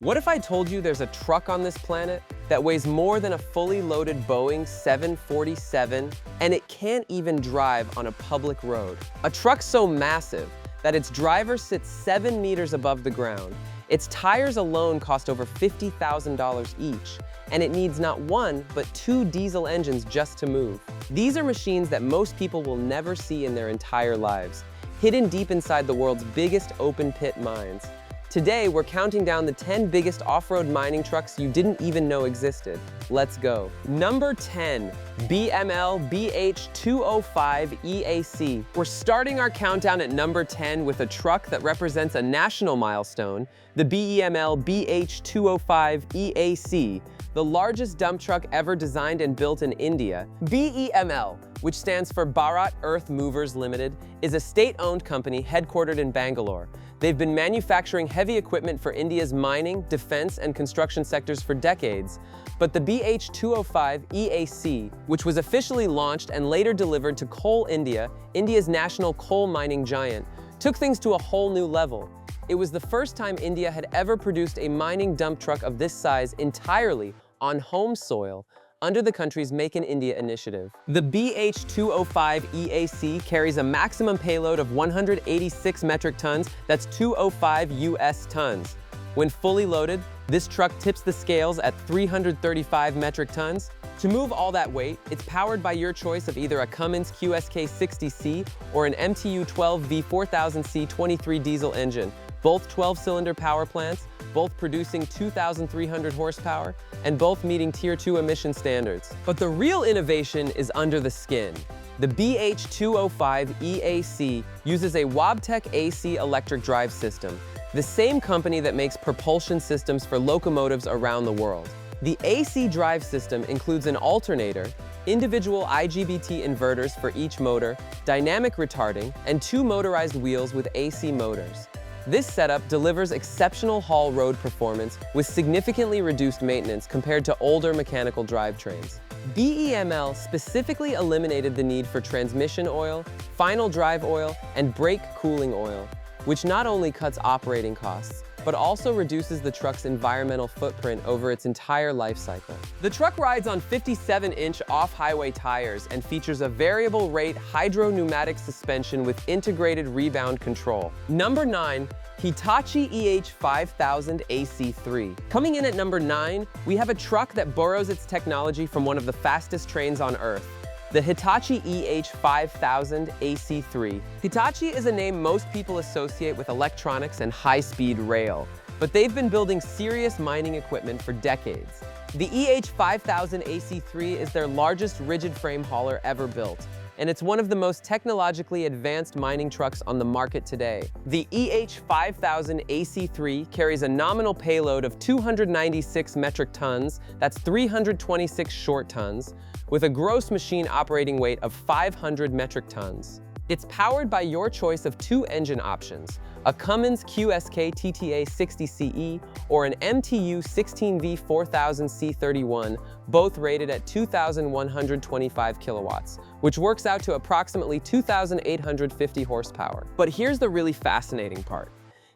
What if I told you there's a truck on this planet that weighs more than a fully loaded Boeing 747 and it can't even drive on a public road? A truck so massive that its driver sits 7 meters above the ground, its tires alone cost over $50,000 each, and it needs not one, but 2 diesel engines just to move. These are machines that most people will never see in their entire lives, hidden deep inside the world's biggest open-pit mines. Today, we're counting down the 10 biggest off-road mining trucks you didn't even know existed. Let's go. Number 10, BEML BH285EAC. We're starting our countdown at number 10 with a truck that represents a national milestone, the BEML BH285EAC, the largest dump truck ever designed and built in India. BEML, which stands for Bharat Earth Movers Limited, is a state-owned company headquartered in Bangalore. They've been manufacturing heavy equipment for India's mining, defense, and construction sectors for decades. But the BH285EAC, which was officially launched and later delivered to Coal India, India's national coal mining giant, took things to a whole new level. It was the first time India had ever produced a mining dump truck of this size entirely on home soil, under the country's Make in India initiative. The BH285EAC carries a maximum payload of 186 metric tons, that's 205 US tons. When fully loaded, this truck tips the scales at 335 metric tons. To move all that weight, it's powered by your choice of either a Cummins QSK60C or an MTU 12 V4000C23 diesel engine, both 12-cylinder power plants, both producing 2,300 horsepower, and both meeting Tier 2 emission standards. But the real innovation is under the skin. The BH285EAC uses a Wabtec AC electric drive system, the same company that makes propulsion systems for locomotives around the world. The AC drive system includes an alternator, individual IGBT inverters for each motor, dynamic retarding, and 2 motorized wheels with AC motors. This setup delivers exceptional haul road performance with significantly reduced maintenance compared to older mechanical drivetrains. BEML specifically eliminated the need for transmission oil, final drive oil, and brake cooling oil, which not only cuts operating costs, but also reduces the truck's environmental footprint over its entire life cycle. The truck rides on 57-inch off-highway tires and features a variable rate hydro-pneumatic suspension with integrated rebound control. Number 9, Hitachi EH5000AC-3. Coming in at number 9, we have a truck that borrows its technology from one of the fastest trains on Earth, the Hitachi EH5000AC-3. Hitachi is a name most people associate with electronics and high-speed rail, but they've been building serious mining equipment for decades. The EH5000AC-3 is their largest rigid frame hauler ever built, and it's one of the most technologically advanced mining trucks on the market today. The EH5000AC-3 carries a nominal payload of 296 metric tons, that's 326 short tons, with a gross machine operating weight of 500 metric tons. It's powered by your choice of 2 engine options, a Cummins QSK TTA60CE or an MTU 16V4000C31, both rated at 2,125 kilowatts, which works out to approximately 2,850 horsepower. But here's the really fascinating part.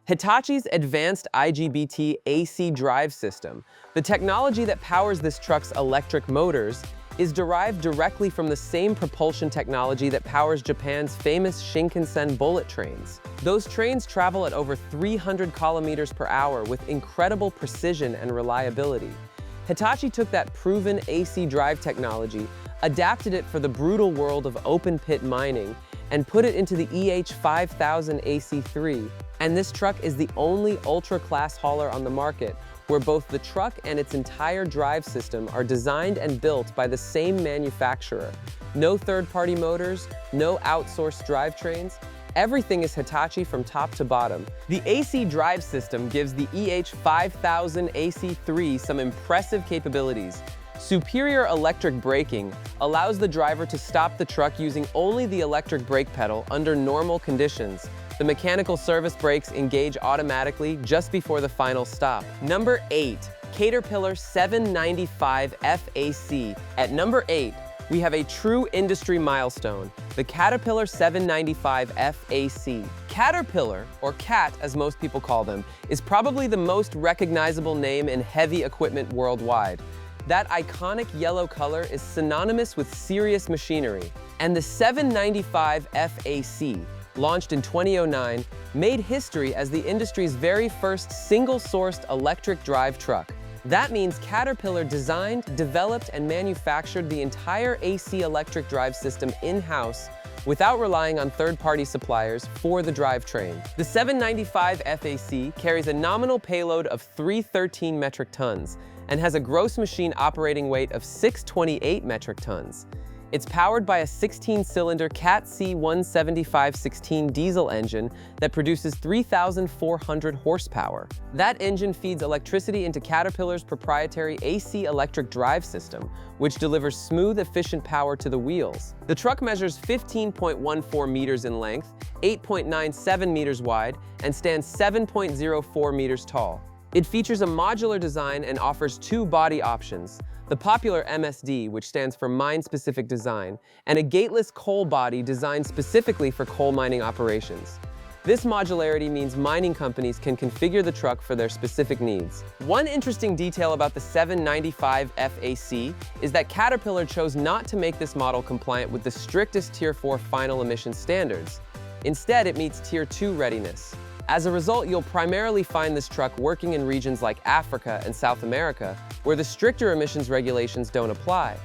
Hitachi's advanced IGBT AC drive system, the technology that powers this truck's electric motors, is derived directly from the same propulsion technology that powers Japan's famous Shinkansen bullet trains. Those trains travel at over 300 kilometers per hour with incredible precision and reliability. Hitachi took that proven AC drive technology, adapted it for the brutal world of open-pit mining, and put it into the EH5000AC-3. And this truck is the only ultra-class hauler on the market, where both the truck and its entire drive system are designed and built by the same manufacturer. No third-party motors, no outsourced drivetrains. Everything is Hitachi from top to bottom. The AC drive system gives the EH5000AC-3 some impressive capabilities. Superior electric braking allows the driver to stop the truck using only the electric brake pedal under normal conditions. The mechanical service brakes engage automatically just before the final stop. Number 8, Caterpillar 795 FAC. At number 8, we have a true industry milestone, the Caterpillar 795FAC. Caterpillar, or CAT as most people call them, is probably the most recognizable name in heavy equipment worldwide. That iconic yellow color is synonymous with serious machinery. And the 795FAC, launched in 2009, made history as the industry's very first single-sourced electric drive truck. That means Caterpillar designed, developed, and manufactured the entire AC electric drive system in-house without relying on third-party suppliers for the drivetrain. The 795FAC carries a nominal payload of 313 metric tons and has a gross machine operating weight of 628 metric tons. It's powered by a 16-cylinder Cat C175-16 diesel engine that produces 3,400 horsepower. That engine feeds electricity into Caterpillar's proprietary AC electric drive system, which delivers smooth, efficient power to the wheels. The truck measures 15.14 meters in length, 8.97 meters wide, and stands 7.04 meters tall. It features a modular design and offers two body options: the popular MSD, which stands for Mine-Specific Design, and a gateless coal body designed specifically for coal mining operations. This modularity means mining companies can configure the truck for their specific needs. One interesting detail about the 795FAC is that Caterpillar chose not to make this model compliant with the strictest Tier 4 final emission standards. Instead, it meets Tier 2 readiness. As a result, you'll primarily find this truck working in regions like Africa and South America, where the stricter emissions regulations don't apply.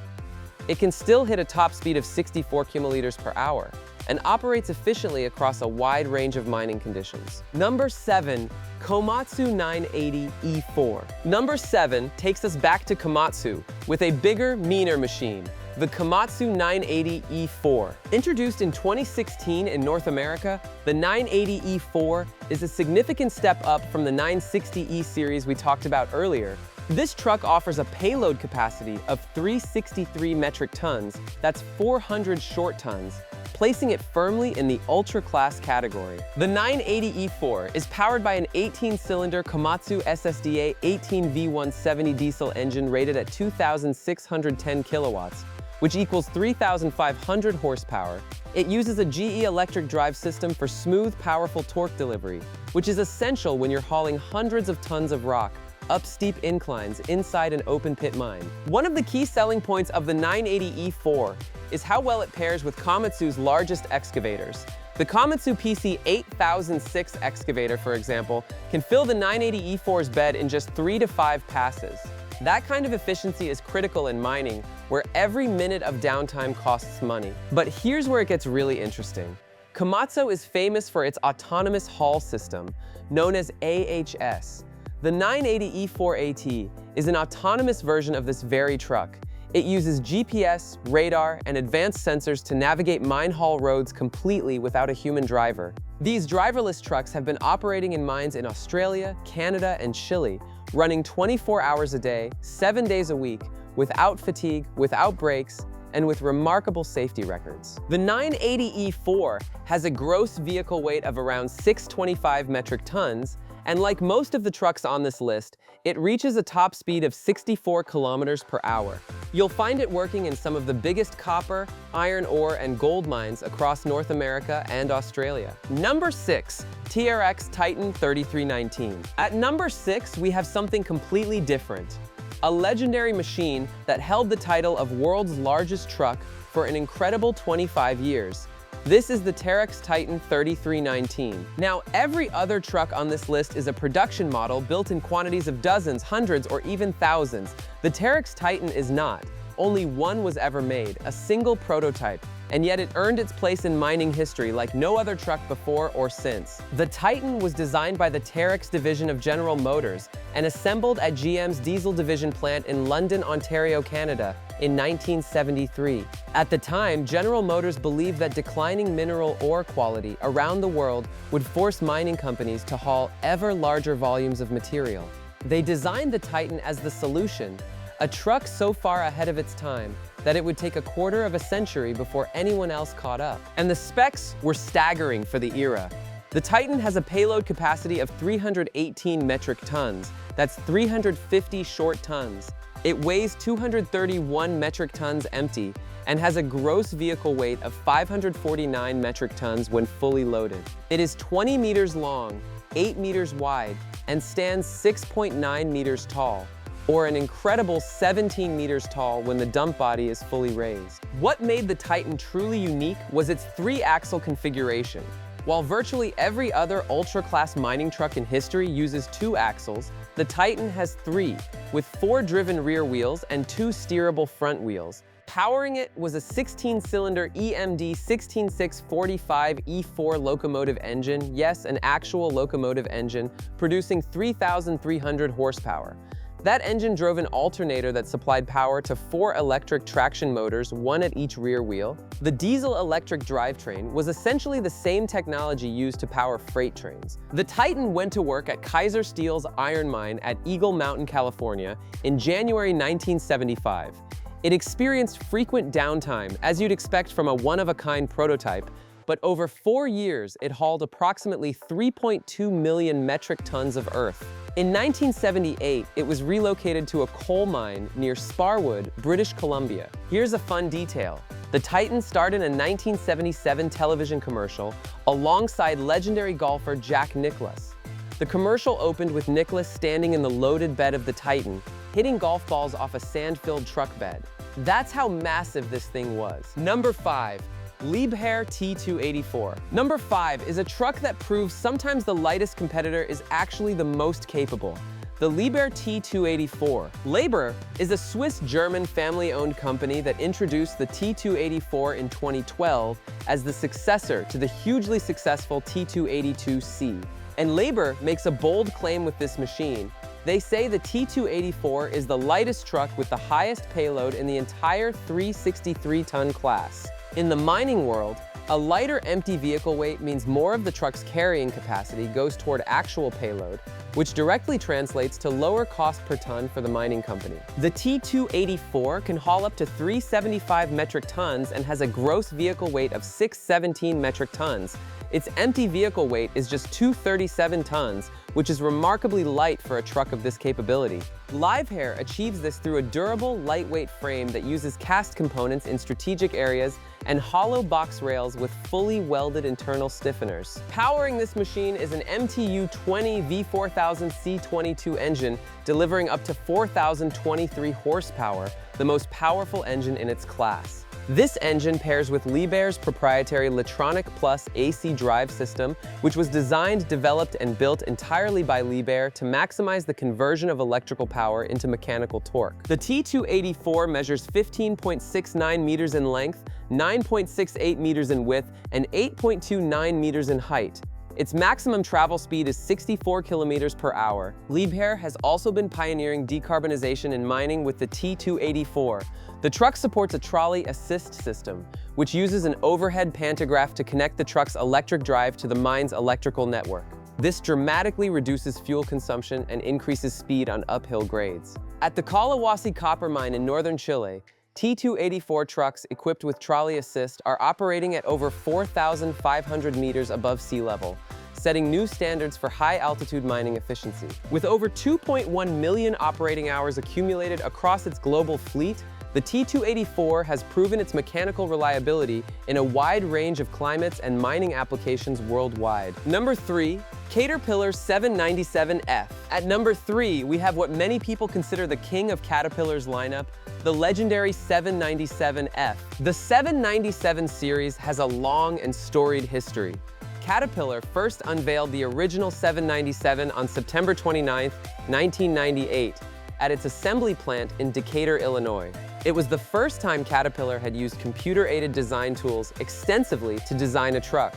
It can still hit a top speed of 64 km per hour and operates efficiently across a wide range of mining conditions. Number 7. Komatsu 980E4. Number 7 takes us back to Komatsu with a bigger, meaner machine, the Komatsu 980E4. Introduced in 2016 in North America, the 980E4 is a significant step up from the 960E series we talked about earlier. This truck offers a payload capacity of 363 metric tons, that's 400 short tons, placing it firmly in the ultra-class category. The 980E4 is powered by an 18-cylinder Komatsu SSDA 18V170 diesel engine rated at 2,610 kilowatts, which equals 3,500 horsepower. It uses a GE electric drive system for smooth, powerful torque delivery, which is essential when you're hauling hundreds of tons of rock up steep inclines inside an open pit mine. One of the key selling points of the 980E4 is how well it pairs with Komatsu's largest excavators. The Komatsu PC 8006 excavator, for example, can fill the 980E4's bed in just 3 to 5 passes. That kind of efficiency is critical in mining, where every minute of downtime costs money. But here's where it gets really interesting. Komatsu is famous for its autonomous haul system, known as AHS. The 980E4AT is an autonomous version of this very truck. It uses GPS, radar, and advanced sensors to navigate mine haul roads completely without a human driver. These driverless trucks have been operating in mines in Australia, Canada, and Chile, running 24 hours a day, 7 days a week, without fatigue, without breaks, and with remarkable safety records. The 980E4 has a gross vehicle weight of around 625 metric tons, and like most of the trucks on this list, it reaches a top speed of 64 kilometers per hour. You'll find it working in some of the biggest copper, iron ore, and gold mines across North America and Australia. Number 6. Terex Titan 3319. At number 6, we have something completely different. A legendary machine that held the title of world's largest truck for an incredible 25 years. This is the Terex Titan 3319. Now, every other truck on this list is a production model built in quantities of dozens, hundreds, or even thousands. The Terex Titan is not. Only one was ever made, a single prototype, and yet it earned its place in mining history like no other truck before or since. The Titan was designed by the Terex division of General Motors and assembled at GM's diesel division plant in London, Ontario, Canada in 1973. At the time, General Motors believed that declining mineral ore quality around the world would force mining companies to haul ever larger volumes of material. They designed the Titan as the solution, a truck so far ahead of its time that it would take a quarter of a century before anyone else caught up. And the specs were staggering for the era. The Titan has a payload capacity of 318 metric tons. That's 350 short tons. It weighs 231 metric tons empty and has a gross vehicle weight of 549 metric tons when fully loaded. It is 20 meters long, 8 meters wide, and stands 6.9 meters tall, or an incredible 17 meters tall when the dump body is fully raised. What made the Titan truly unique was its 3-axle configuration. While virtually every other ultra-class mining truck in history uses 2 axles, the Titan has 3, with 4 driven rear wheels and 2 steerable front wheels. Powering it was a 16-cylinder EMD 16645 E4 locomotive engine, yes, an actual locomotive engine, producing 3,300 horsepower. That engine drove an alternator that supplied power to 4 electric traction motors, 1 at each rear wheel. The diesel-electric drivetrain was essentially the same technology used to power freight trains. The Titan went to work at Kaiser Steel's iron mine at Eagle Mountain, California, in January 1975. It experienced frequent downtime, as you'd expect from a one-of-a-kind prototype, but over 4 years, it hauled approximately 3.2 million metric tons of earth. In 1978, it was relocated to a coal mine near Sparwood, British Columbia. Here's a fun detail. The Titan starred in a 1977 television commercial alongside legendary golfer Jack Nicklaus. The commercial opened with Nicklaus standing in the loaded bed of the Titan, hitting golf balls off a sand-filled truck bed. That's how massive this thing was. Number 5. Liebherr T284. Number 5 is a truck that proves sometimes the lightest competitor is actually the most capable. The Liebherr T284. Liebherr is a Swiss-German family-owned company that introduced the T284 in 2012 as the successor to the hugely successful T282C. And Liebherr makes a bold claim with this machine. They say the T284 is the lightest truck with the highest payload in the entire 363-ton class. In the mining world, a lighter empty vehicle weight means more of the truck's carrying capacity goes toward actual payload, which directly translates to lower cost per ton for the mining company. The T284 can haul up to 375 metric tons and has a gross vehicle weight of 617 metric tons. Its empty vehicle weight is just 237 tons, which is remarkably light for a truck of this capability. Liebherr achieves this through a durable, lightweight frame that uses cast components in strategic areas and hollow box rails with fully welded internal stiffeners. Powering this machine is an MTU-20 V4000C22 engine, delivering up to 4,023 horsepower, the most powerful engine in its class. This engine pairs with Liebherr's proprietary Litronic Plus AC drive system, which was designed, developed, and built entirely by Liebherr to maximize the conversion of electrical power into mechanical torque. The T284 measures 15.69 meters in length, 9.68 meters in width, and 8.29 meters in height. Its maximum travel speed is 64 kilometers per hour. Liebherr has also been pioneering decarbonization in mining with the T284. The truck supports a trolley assist system, which uses an overhead pantograph to connect the truck's electric drive to the mine's electrical network. This dramatically reduces fuel consumption and increases speed on uphill grades. At the Collahuasi copper mine in northern Chile, T284 trucks equipped with trolley assist are operating at over 4,500 meters above sea level, setting new standards for high-altitude mining efficiency. With over 2.1 million operating hours accumulated across its global fleet, the T284 has proven its mechanical reliability in a wide range of climates and mining applications worldwide. Number 3. Caterpillar 797F. At number 3, we have what many people consider the king of Caterpillar's lineup, the legendary 797F. The 797 series has a long and storied history. Caterpillar first unveiled the original 797 on September 29, 1998, at its assembly plant in Decatur, Illinois. It was the first time Caterpillar had used computer-aided design tools extensively to design a truck.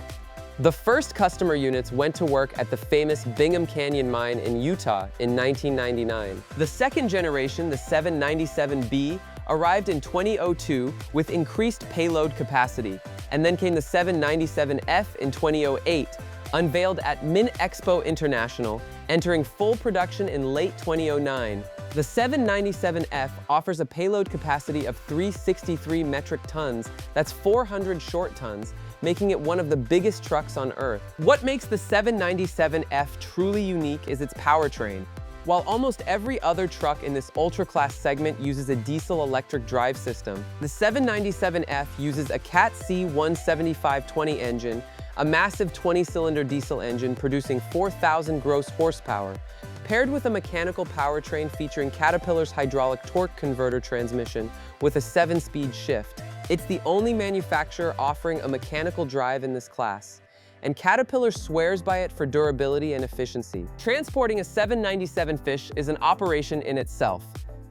The first customer units went to work at the famous Bingham Canyon mine in Utah in 1999. The second generation, the 797B, arrived in 2002 with increased payload capacity, and then came the 797F in 2008, unveiled at MinExpo International, entering full production in late 2009. The 797F offers a payload capacity of 363 metric tons, that's 400 short tons, making it one of the biggest trucks on Earth. What makes the 797F truly unique is its powertrain. While almost every other truck in this ultra-class segment uses a diesel-electric drive system, the 797F uses a Cat C 175/20 engine, a massive 20-cylinder diesel engine producing 4,000 gross horsepower, paired with a mechanical powertrain featuring Caterpillar's hydraulic torque converter transmission with a 7-speed shift. It's the only manufacturer offering a mechanical drive in this class, and Caterpillar swears by it for durability and efficiency. Transporting a 797 fish is an operation in itself.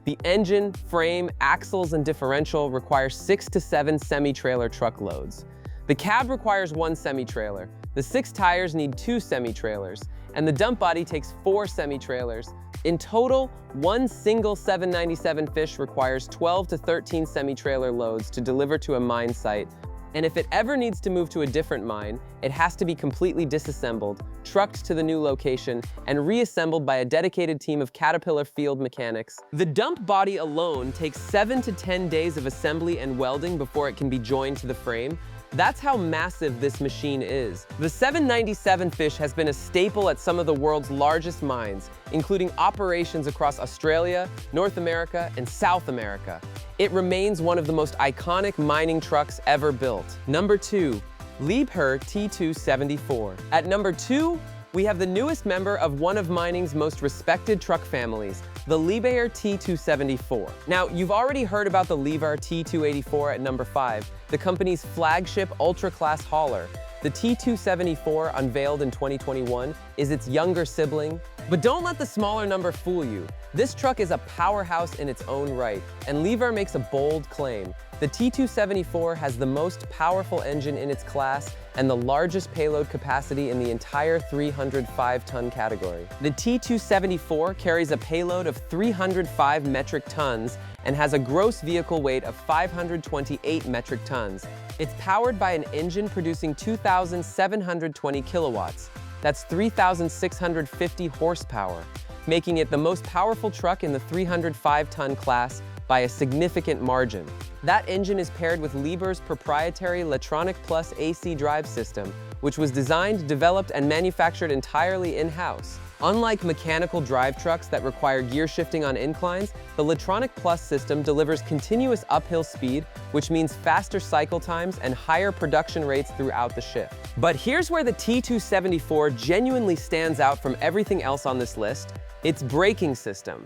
The engine, frame, axles, and differential require 6 to 7 semi-trailer truck loads. The cab requires 1 semi-trailer, the 6 tires need 2 semi-trailers, and the dump body takes 4 semi-trailers. In total, one single 797 fish requires 12 to 13 semi-trailer loads to deliver to a mine site, and if it ever needs to move to a different mine, it has to be completely disassembled, trucked to the new location, and reassembled by a dedicated team of Caterpillar field mechanics. The dump body alone takes 7 to 10 days of assembly and welding before it can be joined to the frame. That's how massive this machine is. The 797 fish has been a staple at some of the world's largest mines, including operations across Australia, North America, and South America. It remains one of the most iconic mining trucks ever built. Number 2, Liebherr T274. At number 2, we have the newest member of one of mining's most respected truck families, the Liebherr T274. Now, you've already heard about the Liebherr T284 at number 5, the company's flagship ultra-class hauler. The T274, unveiled in 2021, is its younger sibling. But don't let the smaller number fool you. This truck is a powerhouse in its own right, and Liebherr makes a bold claim. The T274 has the most powerful engine in its class and the largest payload capacity in the entire 305-ton category. The T274 carries a payload of 305 metric tons and has a gross vehicle weight of 528 metric tons. It's powered by an engine producing 2,720 kilowatts. That's 3,650 horsepower, making it the most powerful truck in the 305-ton class by a significant margin. That engine is paired with Liebherr's proprietary Letronic Plus AC drive system, which was designed, developed, and manufactured entirely in-house. Unlike mechanical drive trucks that require gear shifting on inclines, the Letronic Plus system delivers continuous uphill speed, which means faster cycle times and higher production rates throughout the shift. But here's where the T274 genuinely stands out from everything else on this list: its braking system.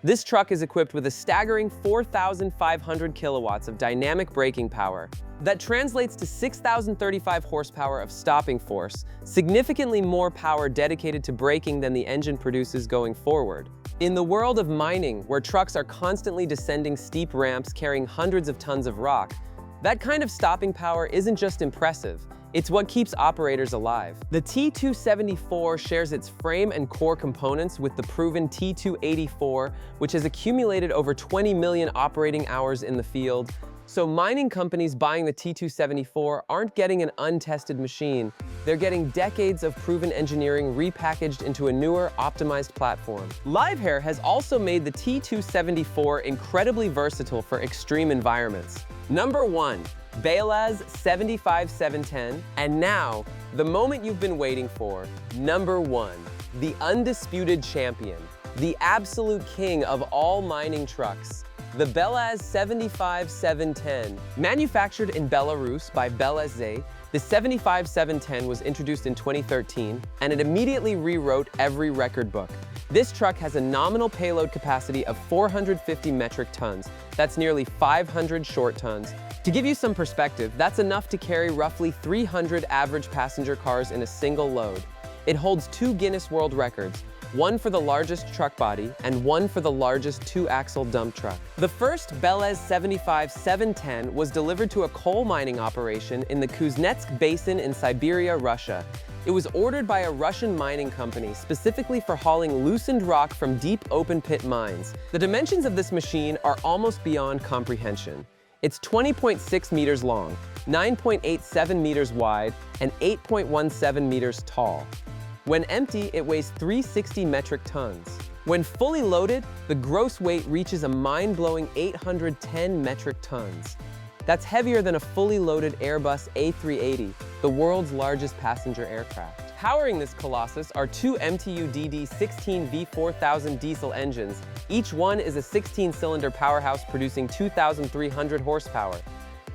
This truck is equipped with a staggering 4,500 kilowatts of dynamic braking power. That translates to 6,035 horsepower of stopping force, significantly more power dedicated to braking than the engine produces going forward. In the world of mining, where trucks are constantly descending steep ramps carrying hundreds of tons of rock, that kind of stopping power isn't just impressive, it's what keeps operators alive. The T274 shares its frame and core components with the proven T284, which has accumulated over 20 million operating hours in the field. So mining companies buying the T274 aren't getting an untested machine, they're getting decades of proven engineering repackaged into a newer, optimized platform. Liebherr has also made the T274 incredibly versatile for extreme environments. Number 1. BelAZ 75710, and now, the moment you've been waiting for, number 1, the undisputed champion, the absolute king of all mining trucks, the BelAZ 75710. Manufactured in Belarus by BelAZ, the 75710 was introduced in 2013, and it immediately rewrote every record book. This truck has a nominal payload capacity of 450 metric tons. That's nearly 500 short tons. To give you some perspective, that's enough to carry roughly 300 average passenger cars in a single load. It holds 2 Guinness World Records, one for the largest truck body and one for the largest 2-axle dump truck. The first BelAZ 75710 was delivered to a coal mining operation in the Kuznetsk Basin in Siberia, Russia. It was ordered by a Russian mining company specifically for hauling loosened rock from deep open-pit mines. The dimensions of this machine are almost beyond comprehension. It's 20.6 meters long, 9.87 meters wide, and 8.17 meters tall. When empty, it weighs 360 metric tons. When fully loaded, the gross weight reaches a mind-blowing 810 metric tons. That's heavier than a fully loaded Airbus A380, the world's largest passenger aircraft. Powering this colossus are two MTU DD16 V4000 diesel engines. Each one is a 16-cylinder powerhouse producing 2,300 horsepower.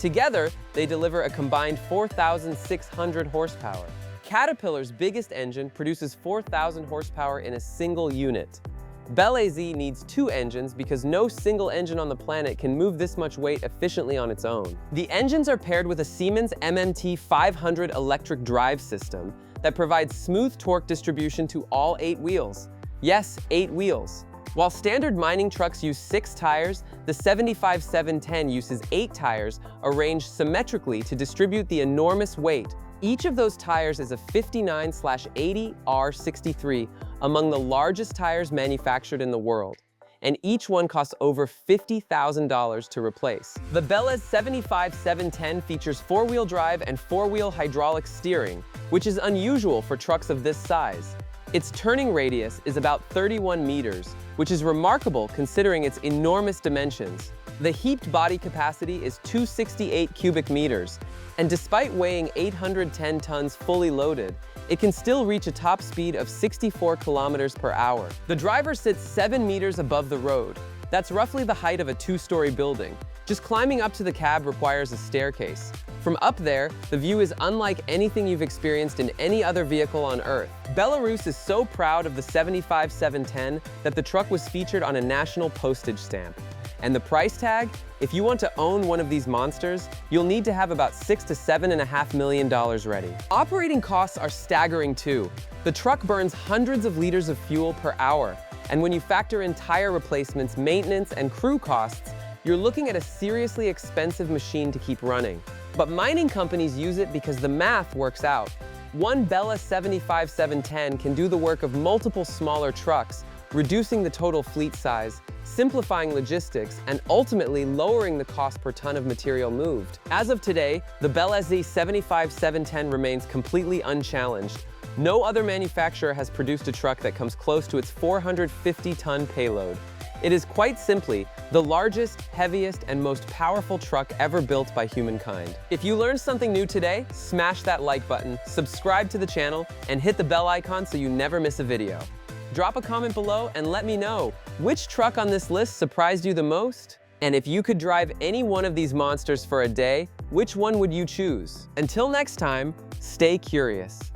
Together, they deliver a combined 4,600 horsepower. Caterpillar's biggest engine produces 4,000 horsepower in a single unit. BelAZ needs two engines because no single engine on the planet can move this much weight efficiently on its own. The engines are paired with a Siemens MMT 500 electric drive system that provides smooth torque distribution to all 8 wheels. Yes, 8 wheels. While standard mining trucks use 6 tires, the 75710 uses 8 tires arranged symmetrically to distribute the enormous weight. Each of those tires is a 59/80 R63, among the largest tires manufactured in the world, and each one costs over $50,000 to replace. The BelAZ 75710 features 4-wheel drive and 4-wheel hydraulic steering, which is unusual for trucks of this size. Its turning radius is about 31 meters, which is remarkable considering its enormous dimensions. The heaped body capacity is 268 cubic meters, and despite weighing 810 tons fully loaded, it can still reach a top speed of 64 kilometers per hour. The driver sits 7 meters above the road. That's roughly the height of a 2-story building. Just climbing up to the cab requires a staircase. From up there, the view is unlike anything you've experienced in any other vehicle on Earth. Belarus is so proud of the 75710 that the truck was featured on a national postage stamp. And the price tag? If you want to own one of these monsters, you'll need to have about $6 to $7.5 million ready. Operating costs are staggering too. The truck burns hundreds of liters of fuel per hour, and when you factor in tire replacements, maintenance, and crew costs, you're looking at a seriously expensive machine to keep running. But mining companies use it because the math works out. One BelAZ 75710 can do the work of multiple smaller trucks, reducing the total fleet size, simplifying logistics, and ultimately lowering the cost per ton of material moved. As of today, the BelAZ 75710 remains completely unchallenged. No other manufacturer has produced a truck that comes close to its 450-ton payload. It is quite simply the largest, heaviest, and most powerful truck ever built by humankind. If you learned something new today, smash that like button, subscribe to the channel, and hit the bell icon so you never miss a video. Drop a comment below and let me know, which truck on this list surprised you the most? And if you could drive any one of these monsters for a day, which one would you choose? Until next time, stay curious.